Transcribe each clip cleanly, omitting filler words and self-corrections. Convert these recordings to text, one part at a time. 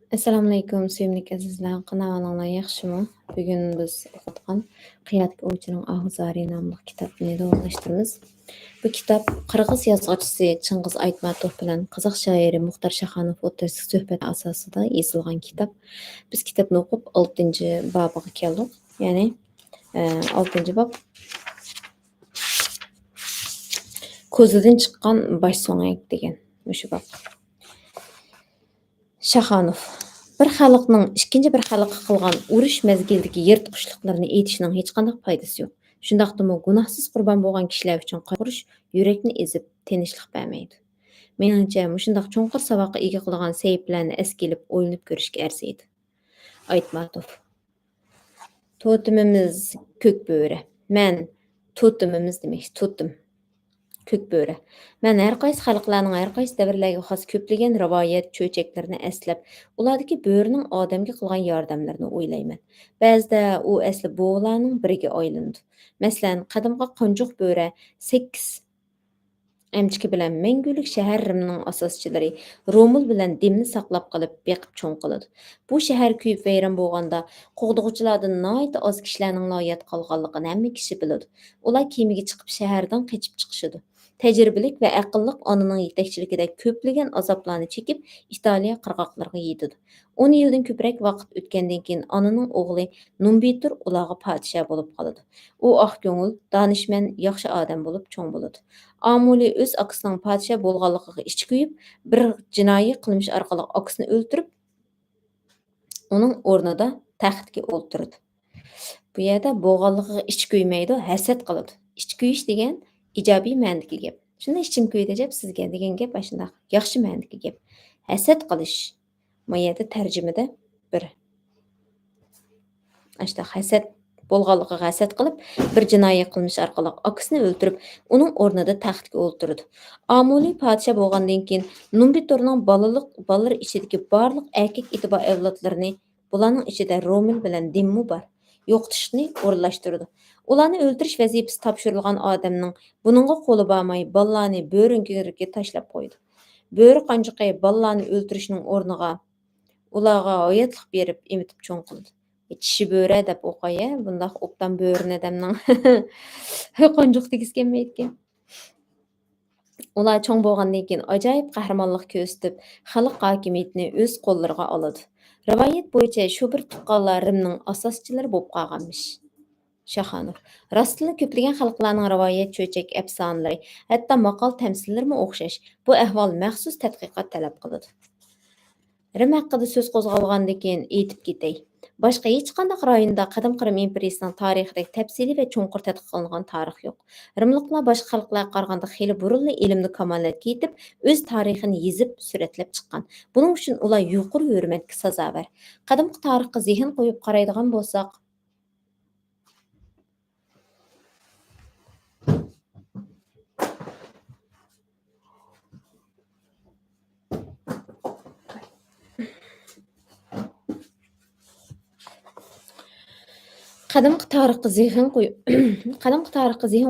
Assalomu alaykum, suyimlik azizlar. Qanaqalar yaxshimi? Bugun biz o'qiyotgan Qiyatga ovchining Og'izari nomli kitobni davrashtiramiz. Bu kitob qirg'iz yozuvchisi Chingiz Aytmatov bilan qozoq shoiri Muxtar Shaxonov o'rtasidagi suhbat asosida yozilgan kitob. Biz kitobni o'qib 6-bobiga keldik. Ya'ni 6-bob ko'zidan chiqqan bosh so'ngak degan o'sha bob. Shaxonov bir xalqning ikkinchi bir xalqqa qilgan urush mezgildagi yirtqichliklarini aytishning hech qanday foydasi yo'q. Shundaqdimi gunohsiz qurbon bo'lgan kishilar uchun qayg'urish yurakni ezib, tinchlik bermaydi. Meningcha, mushundaq cho'nqir saboqqa ega qilgan saytlarni esga olib o'ylanib ko'rishga arziydi. Aytmatov. Totemimiz ko'k bo'ri. Men totemimiz demak, totem. Ko'k bo'ri. Men har qaysi xalqlarning har qaysi davrlarga xos ko'plagan rivoyat, cho'chaklarni eslab, ulardagi bo'rining odamga qilgan yordamlarini o'ylayman. Ba'zida u asli bo'g'larning biriga aylandi. Masalan, qadimgi Qonjuq bo'ri 8 Emchiki bilan Mangulik shahar Rimning asoschilari Romul bilan Dimni saqlab qilib, beqib cho'ng qiladi. Bu shahar kuyib vayron bo'lganda, qo'g'dug'uchilardan noyta oz kishilarning loyat qolganligini hamma kishi biladi. Ular kemiga chiqib shahardan qochib chiqishadi. Tajribalik va aqlliq onaning yetakchiligida ko'plagan azoblarni chekib, Italiya qirg'oqlariga yetadi. 10 yildan ko'proq vaqt o'tgandan keyin onaning o'g'li Numbitur ularga podsho bo'lib qoladi. U oq ko'ngil, donishmand, yaxshi odam bo'lib cho'ng bo'ladi. Amuli o'z akasining podsho bo'lganligiga ichi kuyib, bir jinoiy qilmish orqali akasini o'ldirib, uning o'rnida taxtga o'ltirdi. Bu yerda bo'lganligiga ichi kuymaydi, hasad qiladi. Ichi kuyish degan ijobiy ma'nodagi gap. Shunda ichim kuydi deb sizga degan gap shunday yaxshi ma'nodagi gap. Hasad qilish. Bu yerda tarjimada bir ashta hasad bo'lganligiga hasad qilib, bir jinoiy qilmish orqali akasini o'ldirib, uning o'rnida taxtga o'ltirdi. Amuli podsho bo'lgandan keyin Numbiturning bolalar ichidagi barliq erkak itibar avlodlarini, bularning ichida Romil bilan Dimmu bor, yo'qotishni o'rinlashtirdi. Ularni o'ldirish vazifasi topshirilgan odamning buningga qo'li bormay, bolalarni bo'rinkirga tashlab qo'ydi. Bo'ri qanjiqi bolalarni o'ldirishning o'rniga ularga oyatlik berib, emitib cho'ng qildi. Tishi bo'ri deb o'qoya, bundoq obdan bo'rini adamning qanjiq tegizganmaydi. Ular cho'ng bo'lgandan keyin ajoyib qahramonlik ko'rsatib, xalq hokimiyatini o'z qo'llariga oladi. Rivoyat bo'yicha shu bir tuqqanlar Rimning asoschilari bo'lib qolganmish. Shaxonov. Rostla ko'plagan xalqlarning rivoyat, cho'chak, afsonalari, hatto maqol tamsillarimi o'xshash. Bu ahvol maxsus tadqiqot talab qiladi. Rim haqida so'z qo'zg'algandan keyin aytib ketay. Boshqa hech qanday rayonda qadimgi Rim imperiyasining tarixidagi tafsiliy va cho'nqur tadqiq qilingan tarix yo'q. Rimliklar boshqa xalqlarga qaraganda xeyli burunli ilmni kamolatga yetib, o'z tarixini yezib, suratlab chiqqan. Buning uchun ular yuqori hurmatga sazovor. Qadimgi tarixga zehn qo'yib qaraydigan bo'lsak, qadimgi tarixga zehn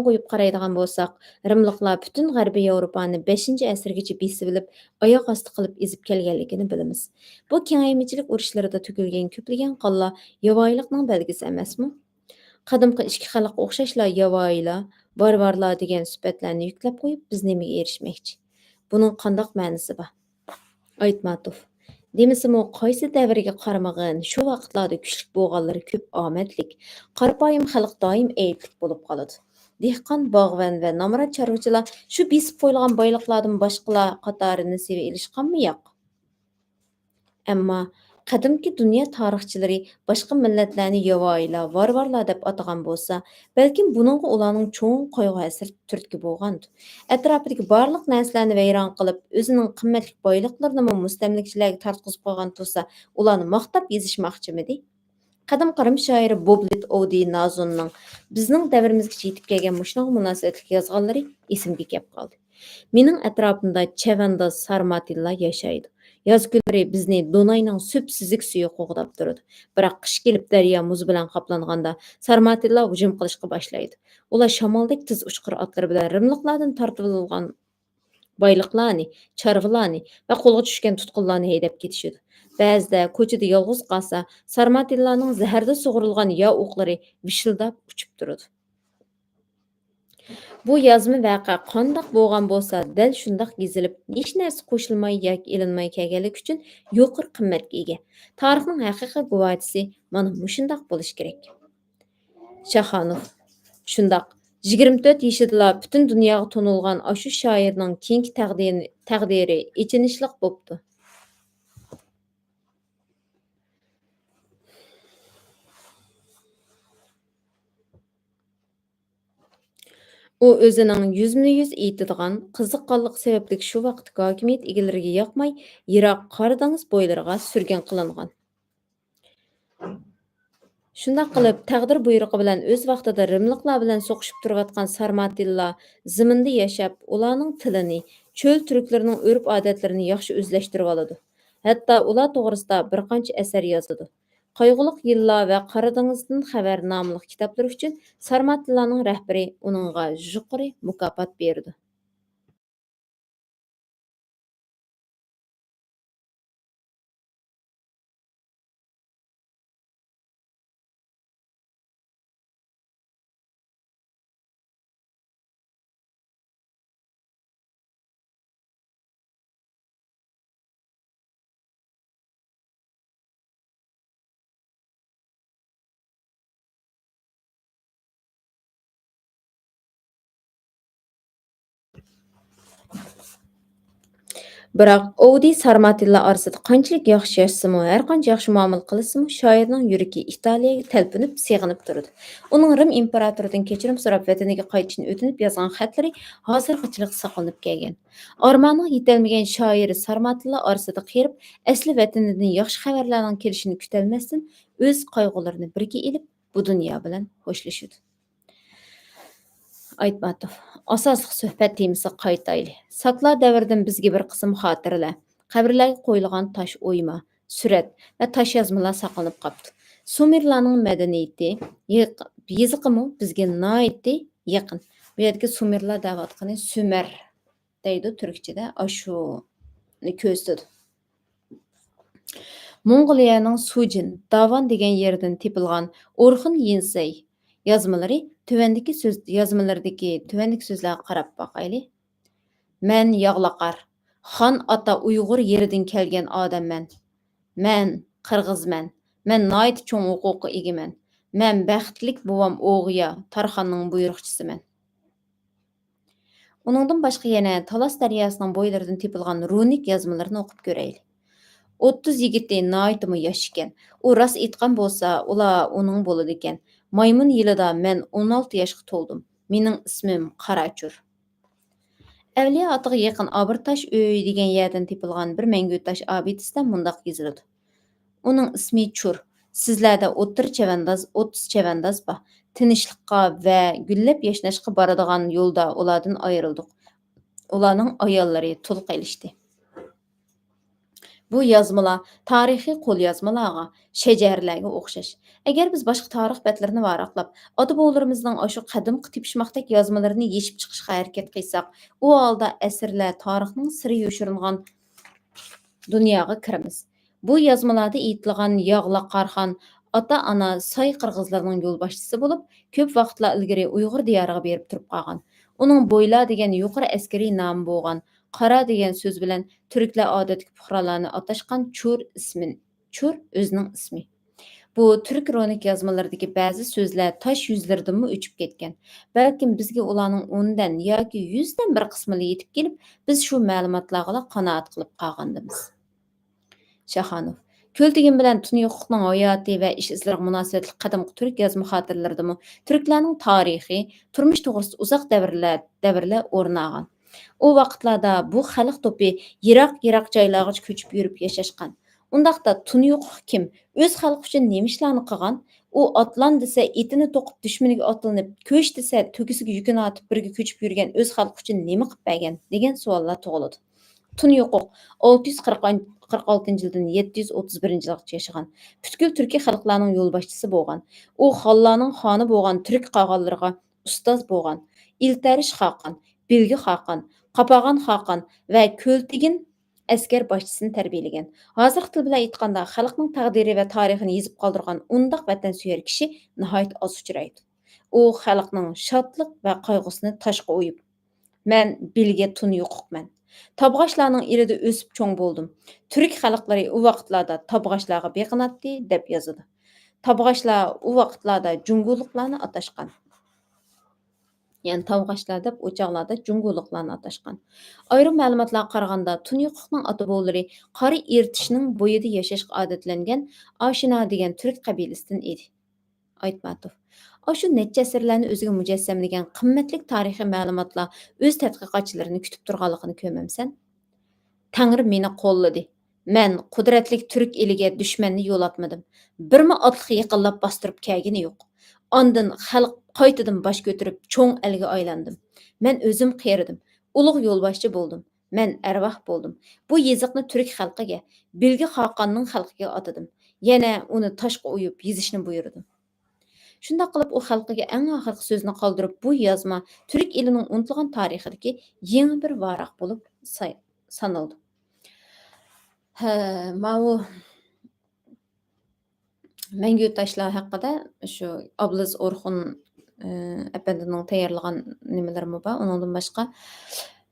qo'yib qaraydigan bo'lsak, Rimliklar butun G'arbiy Yevropani 5-asrgacha besib olib, oyoq osti qilib ezib kelganligini bilamiz. Bu kengaymichilik urushlarida to'kilgan ko'plagan qonlar yovvoyilikning belgisi emasmi? Qadimgi ichki xalqqa o'xshashla yovvoyilar, barbarlar degan sifatlarni yuklab qo'yib, biz nimaga erishmoqchi? Buning qandoq ma'nosi bor? Aytmatov. Demisimi qaysi davrga qaramag'in shu vaqtlarda kuchlik bo'lganlari ko'p omadlik, qarpoyim xalq doim ayblik bo'lib qoladi. Dehqon, bog'van va nomrod chorvachilar shu besib qo'yilgan boyliqlardan boshqalar qatorini seva ilishqanmi yo'q? Ammo qadimki dunyo tarixchilari boshqa millatlarni yovvoyilar, varvarlar deb atagan bo'lsa, balkim buningga ularning cho'ng qayg'u-hasrat turtki bo'lgandi. Atrofidagi barliq narsalarni vayron qilib, o'zining qimmatli boyliqlarini mustamlikachilarga tartqizib qo'ygan tursa, ularni maqtab yezishmoqchimidi? Qadim Rim shoiri Boblit Odi Nazonning bizning davrimizgacha yetib kelgan mushunga munosabatli yozganlari esimga kelib qoldi. Mening atrofimda chavanda sarmatillar yashaydi. Yoz kunlari bizni Dunayning supsizik suyi qo'g'dab turadi. Biroq qish kelib daryo muz bilan qoplanganda sarmatillar hujum qilishga boshlaydi. Ular shamoldek tiz uchqur otlar bilan rimliqlardan tortilgan boyliqlarni, chorvalarni va qo'lga tushgan tutqunlarni haydab ketishadi. Ba'zida ko'chada yolg'iz qolsa, sarmatillarning zaharda sug'urilgan yo o'qlari vishildab uchib turadi. Bu yozma vaqa qandoq bo'lgan bo'lsa, dal shundoq yezilib, hech narsa qo'shilmay yoki ilinmay kelganligi uchun yuqori qimmatga ega. Tarixning haqiqiy guvohchisi mana mushundoq bo'lishi kerak. Shaxonov shundoq 24 yoshidala butun dunyoga tonilgan ashu shoirning keyingi taqdiri ichinishliq bo'pti. U o'zining yuzma-yuz aytadigan qiziqqonlik sababli shu vaqtdagi hokimiyat egalariga yoqmay, Yiroq Qora dengiz bo'ylariga surgun qilingan. Shundoq qilib, taqdir buyrug'i bilan o'z vaqtida rimliklar bilan so'qishib turayotgan sarmatillar ziminda yashab, ularning tilini, cho'l turklarining urf-odatlarini yaxshi o'zlashtirib oladi. Hatto ular to'g'risida bir qancha asar yozadi. Qayg'uliq yillar va Qora dengizdan xabar nomli kitoblar uchun sarmatillarning rahbari uningga yuqori mukofot berdi. Biroq Ovdi Sarmatilla orasida qanchalik yaxshi yashasimi, har qancha yaxshi muomala qilsimi, shoirning yuragi Italiyaga talpinib, seg'inib turadi. Uning Rim imperatoridan kechirim so'rab vataniga qaytishni o'tinib yozgan xatlari hozirgacha saqlanib kelgan. Armoniga yetolmagan shoir Sarmatilla orasida qirib, asli vatanidan yaxshi xabarlarning kelishini kutolmasdan o'z qayg'ularini birga ilib, bu dunyo bilan xo'shlashadi. Aytmatov. Asosliq suhbat temasi qaytayli. Saklar davridan bizga bir qism xotiralar, qabrlarga qo'yilgan tosh o'yma, surat va tosh yozmalar saqlanib qolibdi. Sumerlarning madaniyati, yeziqimi bizga nihoyatda yaqin. Bu yerdagi Sumerlar da'vatqani Sumer deydi turkchada, ashuni ko'rsatadi. Mongoliyaning Sujin, Davan degan yerdan tepilgan Orxun Yensey tuvandagi so'zlarga qarab boqayli. Men yog'laqar, xon ota Uyg'ur yeridan kelgan odamman. Men qirg'izman. Men nihoyat cho'ng huquqqa egaman. Men baxtlik buvam o'g'ya, Tarxonning buyruqchisiman. Uningdan boshqa yana Talas daryosining bo'ylaridan tepilgan runik yozmalarni o'qib ko'rayli. 30 yigiti nihoyatmi yosh ekan. U rost aytgan bo'lsa, ular uning bo'ladi ekan. Maymun yilida men 16 yoshga to'ldim. Mening ismim Qarachur. Avliyo otiga yaqin Obirtosh uy degan yerdan tepilgan bir mangu tosh obidasida mundaq yoziladi. Uning ismi Chur. Sizlarda 30 chavandoz bor. Tinchlikqa va gullab yashnashga boradigan yo'lda ulardan ayrildik. Ularning ayollari tul qilishdi. Bu yozmalar tarixiy qo'lyozmalarga, shajarlarga o'xshash. Agar biz boshqa tarix betlarini varaqlab, ota-bobolarimizning shu qadimgi tepishmoqdek yozmalarini yechib chiqishga harakat qilsak, u holda asrlar tarixning siri yoshiringan dunyoga kiramiz. Bu yozmalarda aytilgan Yog'la Qarxon ota-ona soy qirg'izlarning yo'lboshchisi bo'lib, ko'p vaqtlar ilgari Uyg'ur diyoriga berib turib qolgan. Uning bo'yla degan yuqori askariy nomi bo'lgan. Qara degan so'z bilan turklar odatdagi puhralarni atashgan Chur o'zining ismi. Bu turk ronik yozmalaridagi ba'zi so'zlar tosh yuzlaridanmi o'chib ketgan. Balkim bizga ularning 10 dan yoki 100 dan bir qismini yetib kelib, biz shu ma'lumotlarga qanoat qilib qolgandimiz. Shaxonov. Ko'ltigin bilan tuniy huquqning hayoti va ish izlariga munosabatli qadimgi turk yozma xotiralaridami turklarning tarixi, turmush to'g'risida uzoq davrlar o'rin olgan. U vaqtlarda bu xalq to'pi yiroq joylarga ko'chib yurib yashashgan. Undaqda tuniy huquq kim? O'z xalqi uchun nima ishlarni qilgan? U otlan desa etini to'qib dushmaniga otlanib, ko'ch desa to'kisiga yukini otib birga ko'chib yurgan o'z xalqi uchun nima qilib bergan degan savollar tug'iladi. Tuniy huquq 646-yildan 731-yilgacha yashagan. Butkul turkiy xalqlarning yo'lboshchisi bo'lgan. U xonlarning xoni bo'lgan turk qog'onlariga ustoz bo'lgan. Iltarish Xoqon, Bilgi Xoqon, Qopag'on Xoqon va Ko'ltigin әскер başçısını tərbiyələgən. Hazırkı til bilan aytqanda, xalqning taqdiri və tarixini yezib qaldırğan undaq vətənsöyər kişi nihoyat az uchraydi. U xalqning shodlik və qayg'usini toshqa o'yib, "Men bilge tun yo'qman. Tabg'ashlarning elida o'sib cho'ng bo'ldim. Turk xalqlari u vaqtlarda tabg'ashlarga beqinatdi" deb yozadi. Tabg'ashlar u vaqtlarda junguliqlarni atashgan. Yani Tavğaşlar deb o çağlarda Cunguliqlarni atashgan. Ayrim ma'lumotlarga qaraganda, Tunyuquqning ota-bobolari qora eritishning bo'yida yashashga odatlangan Oshina degan turk qabilasidan edi. Aytmatov. Shu necha asrlarni o'ziga mujassamlagan qimmatli tarixiy ma'lumotlar o'z tadqiqotchilarini kutib turganligini ko'rmamsan? Tangri meni qo'lladi. Men qudratli turk eliga dushmanni yo'latmadim. Birma otliq yaqinlab bostirib kelgani yo'q. Ondan xalq qaytadan bosh ko'tarib cho'ng elga aylandim. Men o'zim qeridim. Ulug' yo'lboshchi bo'ldim. Men arvoh bo'ldim. Bu yeziqni turk xalqiga, Bilgi Xoqonning xalqiga atadim. Yana uni toshqa o'yib yezishni buyurdim. Shunda qilib u xalqiga eng oxirgi so'zni qoldirib, bu yozma turk elining unutilgan tarixidagi yangi bir varaq bo'lib sanaldi. Mau Мәңгү ташлар haqida shu Ablas Orxun әпәндінің tayyorlagan nimalarmi bor. Uningdan boshqa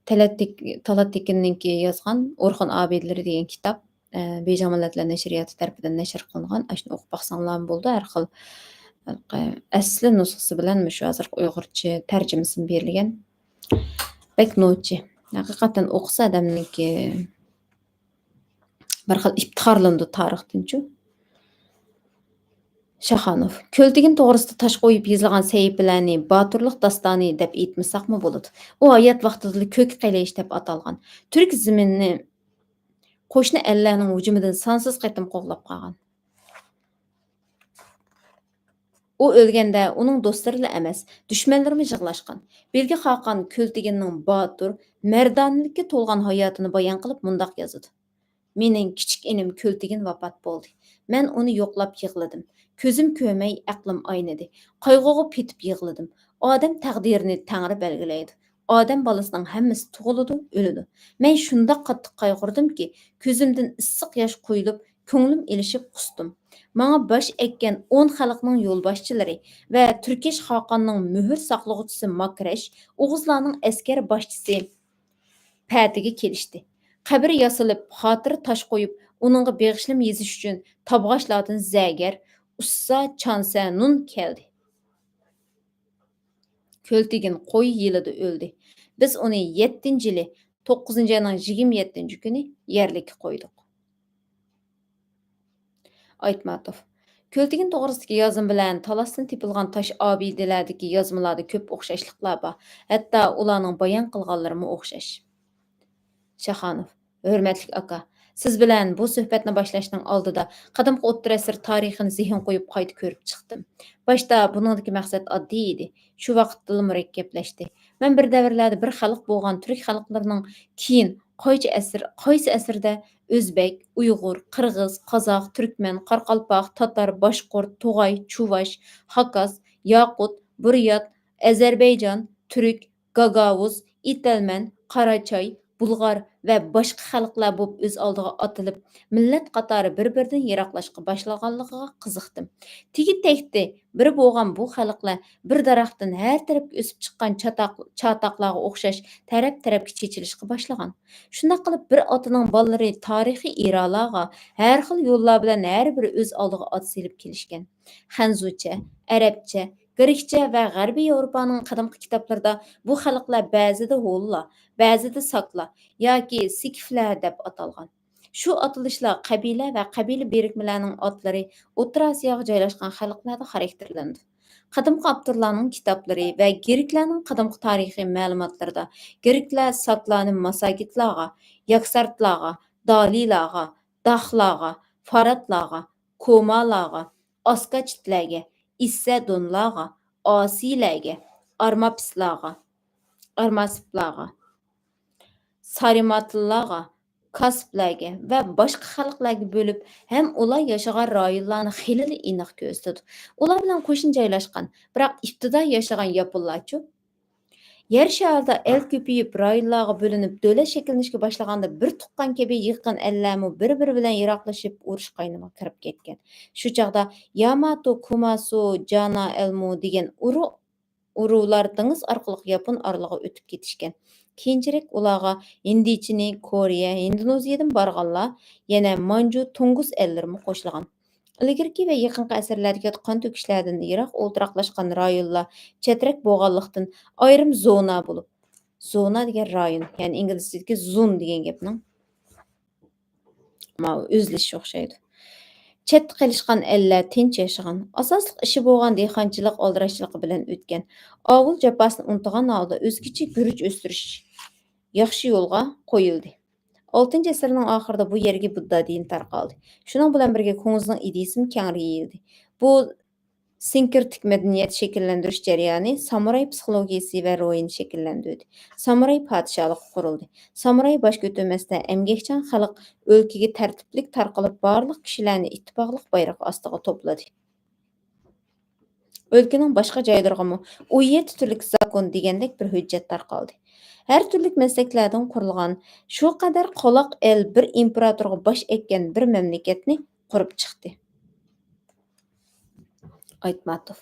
Talat Tekinninki yozgan Orxun Abidlari degan kitob Bejan Millatlar nashriyati tarafidan nashr qilingan. Shuni o'qib baqsanglar bo'ldi. Har xil asli nusxasi bilan shu hozir Uyg'urcha tarjimasi berilgan. Bek nochi. Haqiqatan o'qisa odamniki bir xil iftixorlandi tarixdanchu. Şaxanov. Költigin to'g'risida tosh qo'yib yozilgan sahifalarni Baturluq dastoni deb aytmasaqmi bo'ladi. U hayot vaqtida ko'k qalayish deb atalgan. Turk zaminini qo'shni ellarning hujumidan sonsiz qatim qo'g'lab qolgan. U o'lganda uning do'stlari emas, dushmanlarimi yig'lashgan. Bilgi Xoqon Költiginning Batur, mardonlikka to'lgan hayotini bayon qilib mundaq yozadi. Mening kichik inim Költigin vafot bo'ldi. Men uni yo'qlab yig'ladim. Ko'zim ko'rmay, aqlim aynadi. Qayg'uga petib yig'ladim. Odam taqdirini Tangri belgilaydi. Odam balasining hammasi tug'iladi, o'ladi. Men shunda qattiq qayg'urdimki, ko'zimdan issiq yosh quyilib, ko'nglim elishib qusdim. Manga bosh ekkan 10 xalqning yo'lboshchilari va Turkish Xoqonning muhr saqlag'uvchisi Makrash, O'g'izlarning askar boshchisi Patiga kelishdi. Qabr yasalib, xotira tosh qo'yib, uningga beg'ishlim yezish uchun tabg'ashlardan Zagar, Ussa, Chansa, Nun keldi. Költigin qo'y yilida o'ldi. Biz uni 7-yili 9-ayning 27-kuni yerlikka qo'ydik. Aytmatov. Költigin to'g'risidagi yozim bilan Talasdan tepilgan tosh obidalardagi yozmalarda ko'p o'xshashliklar bor. Hatto ularning bayon qilganlarimi o'xshash. Şaxanov. Hörmətli aka, siz bilan bu suhbatni boshlashning oldida qadimgi o'rta asr tarixini zehn qo'yib qayta ko'rib chiqdim. Boshda buningdagi maqsad oddiy edi. Shu vaqtda murakkablashdi. Men bir davrlarda bir xalq bo'lgan turk xalqlarining keyin qaysi asrda o'zbek, uyg'ur, qirg'iz, qozoq, turkman, qoraqalpoq, tatar, boshqurt, tug'ay, chuvash, hakaz, yoqut, buryat, Ozarbayjon, turk, gagavuz, italman, qarachoy, Bulgar və başqa xalqlar bo'lib o'z oldiga atilib, millat qatori bir-biridan yiroqlashqa boshlaganligiga qiziqdim. Tegi-tegdi bir bo'lgan bu xalqlar bir daraxtdan har tarafga o'sib chiqqan chatoqlarga o'xshash taraf-tarafga chechilishga boshlagan. Shunday qilib bir otaning bolalari tarixiy eralarga har xil yo'llar bilan har biri o'z oldiga ot selib kelishgan. Xanzucha, arabcha, Grekcha va G'arbiy Yevropaning qadimgi kitoblarida bu xalqlar ba'zida ho'llar, ba'zida saklar yoki sikflar deb atalgan. Shu atilishlar qabila va qabila birikmalarining otlari O'rta Osiyoga joylashgan xalqlarda xarakterlandi. Qadimgi avtorlarning kitoblari va greklarning qadimgi tarixiy ma'lumotlarida greklar saklarni masagitlarga, yaksartlarga, dalilarga, daxlarga, faratlarga, komalarga, oskachitlarga, İssedonlarga, Asilerge, Armasiplarga, Sarimatlılarga, Kasplarga ve başka xalqlarga bölüp hem ular yaşagan rayonlarni xilili aniq ko'rsatdi. Ular bilan qo'shni joylashgan, biroq iftidor yashagan yaponlarchu Yer şarida el ko'payib, rayonlarga bo'linib, davlat shakllanishga boshlaganda bir tuqqan kabi yaqin ellarmi bir-biri bilan yiroqlashib, urush qaynamiga kirib ketgan. Shu chog'da Yamato, Kumasu, Jana Elmu degan urug'lar dengiz orqali Yapon orlig'iga o'tib ketishgan. Keyinchalik ularga Hindichini, Koreya, Indoneziyadan borganlar yana Manju, Tungus ellarimi qo'shilgan. Ilgirki va yaqinqi asrlarga qon to'kishlardan yiroq o'ltiraqlashgan rayonlar chetrak bo'lganlikdan ayrim zona bo'lib, zona degan rayon, ya'ni ingliz tilidagi zone degan gapning o'zlashishi o'xshaydi. Chetda qolishgan ellar tinch yashagan, asosliq ishi bo'lgan dehqonchilik oldirashchiligi bilan o'tgan. Ovul jafosini unutgan holda o'zgacha guruch o'stirish yaxshi yo'lga qo'yildi. 6 asrning oxirida bu yerga Budda dini tarqaldi. Shuning bilan birga Ko'ngizning ideyasi keng yayildi. Bu sinkirtik madaniyat shakllantirish jarayoni samuray psixologiyasi va ro'yini shakllantirdi. Samuray podshohligi qurildi. Samuray bosh ko'tarmasdan emgakchan xalq o'lkaga tartiblik tarqalib barliq kishilarni ittifoqlik bayrog'i ostiga to'pladi. O'lkaning boshqa joylariga 17 turlik zakon degandek bir hujjat tarqaldi. Har turli maslaklardan qurilgan, shu qadar qoloq el bir imperatorga bosh ekkan bir mamlakatni qurib chiqdi. Aytmatov.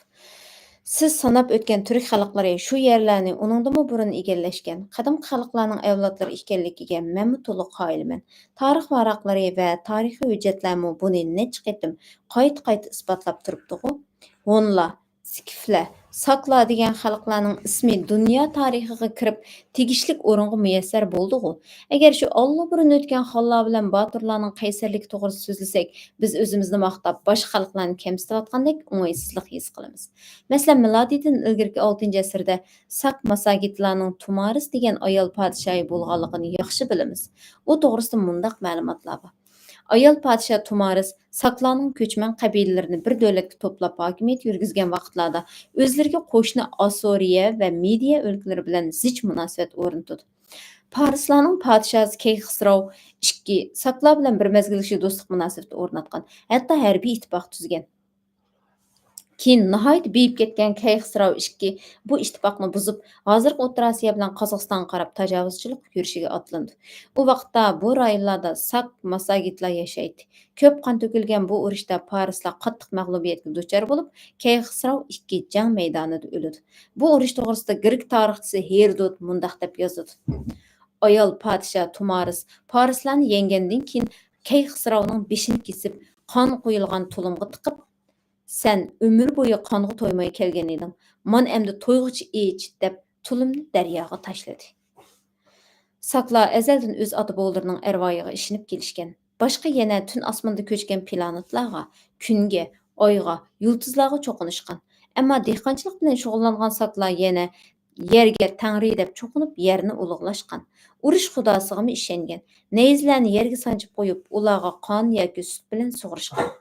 Siz sanab o'tgan turk xalqlari shu yerlarni uningdimi burun egallashgan qadimgi xalqlarning avlodlari ekanligiga menmi to'liq qoyilman. Tarix varaqlari va tarixiy hujjatlarmi buni necha qitim qayta isbotlab turibdi-ku. Hunlar, skiflar, saklar degan xalqlarning ismi dunyo tarixiga kirib, tegishli o'ringa muyassar bo'ldi-ku. Agar shu allburun o'tgan xonlar bilan boturlarning qaysarligi to'g'risida so'zlasak, biz o'zimizni maqtab, boshqa xalqlarni kamsitayotgandek o'ngsizlik his qilamiz. Masalan, milodiydan ilgirki 6 asrda Sak Masagitlarning Tumaris degan ayol podshohi bo'lganligini yaxshi bilamiz. U to'g'risida mundaq ma'lumotlar bor. Ayol podshoh Tumaris Saklarning ko'chman qabilalarini bir davlatga to'plab hokimiyat yurgizgan vaqtlarda o'zlariga qo'shni Asoriya va Midiya o'lkalari bilan zich munosabat o'rnatdi. Parislarning podshosi Keyxsrov II Saklar bilan bir mezgilcha do'stlik munosabati o'rnatgan, hatto harbiy ittifoq tuzgan. Keyin nihoyat beyib ketgan Keyxsrov II bu ittifoqni buzib, hozirgi O'rta Osiyo bilan Qozog'istonga qarab tajovuzchilik yurishiga otlandi. U vaqtda bu rayonlarda Sak Masagitlar yashaydi. Ko'p qon to'kilgan bu urushda Parislar qattiq mag'lubiyatga duchor bo'lib, Keyxsrov II jang maydonida o'ladi. Bu urush to'g'risida grek tarixchisi Herodot mundaq deb yozadi. Ayol podshoh Tumaris Parislarni yengandan keyin Keyxsrovning beshini kesib, qon qo'yilgan tulumga tiqib, sen ömür bo'yi qonga to'ymay kelgan eding. Man endi to'yg'ichi ich deb tulumni daryoga tashladi. Saklar azaldan o'z ota-bobolarining arvoyiga ishinib kelishgan. Boshqa yana tun osmonda ko'chgan planetlarga, kunga, oyga, yulduzlarga cho'qinishgan. Ammo dehqonchilik bilan shug'ullangan saklar yana yerga Tangri deb cho'qinib, yerni ulug'lashgan. Urush xudosiga ishongan. Neyzlarni yerga sanchib qo'yib, ularga qon yoki sut bilan sug'urishgan.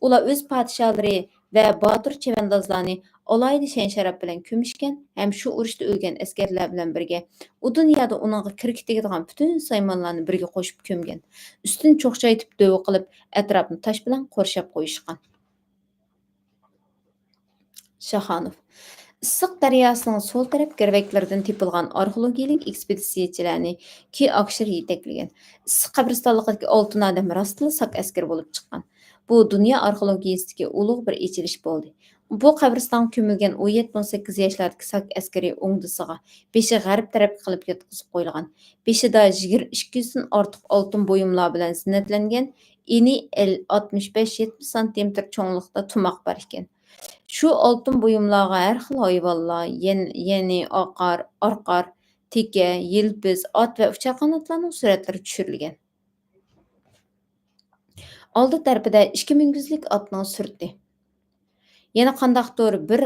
Ular o'z podshohlari va botir chavandozlarni alohida shan-sharaf bilan ko'mishgan, ham shu urushda o'lgan askarlar bilan birga u dunyoda uningga kirib tegadigan butun saymonlarni birga qo'shib ko'mgan. Ustini cho'qchaytib dova qilib, atrofni tosh bilan qurshab qo'yishgan. Shaxonov. Issiq daryosining so'l taraf girvaklaridan tepilgan arxeologik ekspeditsiyachilarni Ki Akshir yetaklagan. Issiq qabristonlikdagi 6 odam rostla sak askar bo'lib chiqqan. Bu dunyo arxeologiyasidagi ulug' bir echilish bo'ldi. Bu qabriston ko'milgan 17-18 yoshlardagi sak askari o'ngdisiga, beshi g'arb tarafga qilib yotqizib qo'yilgan. Beshida 200 dan ortiq oltin buyumlar bilan zinatlangan, eni 65-70 sm cho'nglikda tumoq bor ekan. Shu oltin buyumlarga har xil hayvonlar, ya'ni oqar, orqar, teka, yilpiz, ot va uchaqanotlarning suratlari tushirilgan. Oldi tarafida 2 mingizlik otning surati. Yana qandaqdir bir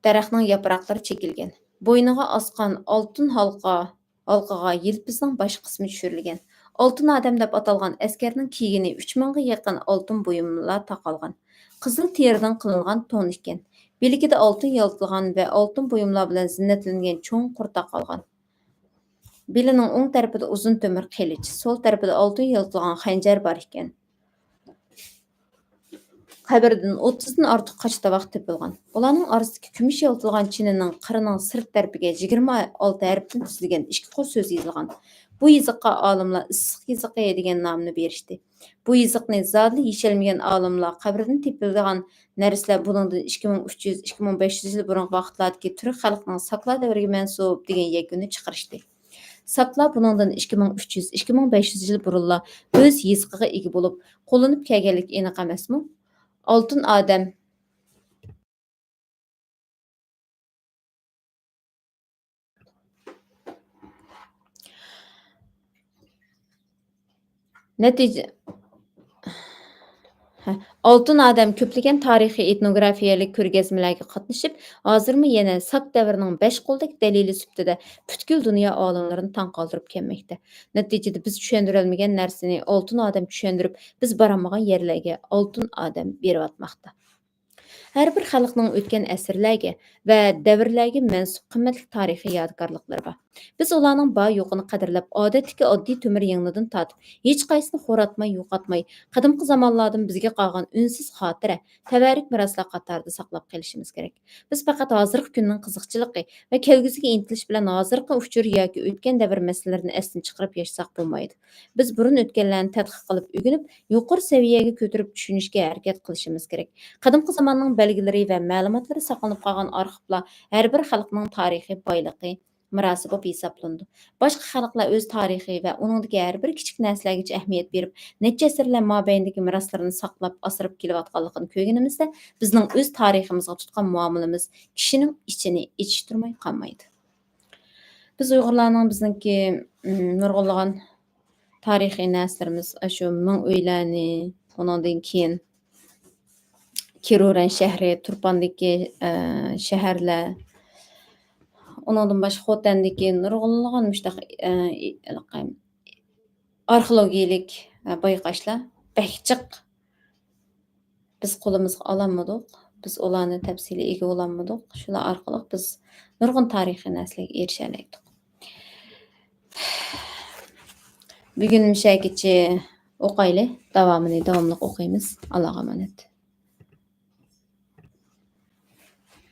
daraxtning yaproqlari chekilgan. Bo'yniga osgan oltin halqaga yilpizning bosh qismi tushirilgan. Oltin odam deb atalgan askarning kiyigini 3000 ga yaqin oltin buyumlar taqalgan. Qizil teridan qilingan to'n ekan. Beligida oltin yaltilgan va oltin buyumlar bilan zinatlangan cho'ng qur taqalgan. Belining o'ng tarafida uzun temir qilich, so'l tarafida oltin yaltilgan xanjar bor ekan. Qəbrdən 30-dan ortiq qaç tavaq topilgan. Ularning orasidagi kumush yaltilgan chinining qirining sirt tarafiga 26 harfdan tuzilgan ikki qo'l so'z yozilgan. Bu yiziqqa olimlar issiq yiziqi degan nomni berishdi. Bu yiziqni zodli yeshalmagan olimlar qabrdan topilgan narsalar buningdan 2300-2500 yil burun vaqtlardagi turk xalqining sakla davriga mansub degan yakuni chiqarishdi. Saklar buningdan 2300-2500 yil burunlar o'z yiziqiga ega bo'lib, qo'llanib kelganlik aniq emasmi? Oltin odam natija Oltin odam ko'plagan tarixiy etnografiyalik ko'rgazmalarga qatnashib, hozirmi yana sak davrining 5 qo'ldak dalili sifatida butkul dunyo olimlarini tan qoldirib kelmoqda. Natijada biz tushuntirilmagan narsani oltin odam tushuntirib, biz boramagan yerlarga oltin odam beryotmoqda. Har bir xalqning o'tgan asrlarga va davrlarga mansub qimmatli tarixiy yodgorliklari bor. Biz ularning bor yo'qini qadrlab, odatdagi oddiy temir yangnidan tortib, hech qaysini xo'ratmay, yo'qotmay, qadimgi zamonlardan bizga qolgan unsiz xotira, tavarik miroslar qatorida saqlab qolishimiz kerak. Biz faqat hozirgi kunning qiziqchiligi va kelgusiga intilish bilan hozirgi uchur yoki o'tgan davr masalalarini esdan chiqarib yashasak bo'lmaydi. Biz burun o'tganlarni tadqiq qilib, o'rganib, yuqori saviyaga ko'tarib tushunishga harakat qilishimiz kerak. Qadimgi zamonning belgilari va ma'lumotlari saqlanib qolgan arxivlar har bir xalqning tarixiy boyligi mirosi bo'lib hisoblanadi. Boshqa xalqlar o'z tarixi va uningdagi har bir kichik narsalarga ahamiyat berib, necha asrlar mobaynidagi miroslarini saqlab, asrab kelayotganligini ko'rganimizda, bizning o'z tariximizga tutgan muomalamiz kishining ichini ichishtirmay qolmaydi. Biz Uyg'urlarning bizningki nurg'unlagan tarixiy narsalarimiz shu ming uylarni, uningdan keyin Kiruran shahri, Turpandagi shaharlar, uningdan boshqa Xotandagi nurg'unlagan mushtaq arxeologiyalik bayqashlar bak jiq biz qo'limizga ololmadik. Biz ularni tafsiliy ega ololmadik. Shular orqali biz nurg'un tarixiy narsalarga erisha oldik. Bugun mushakichi o'qayli, davomini davomli o'qiymiz. Allohga omonat.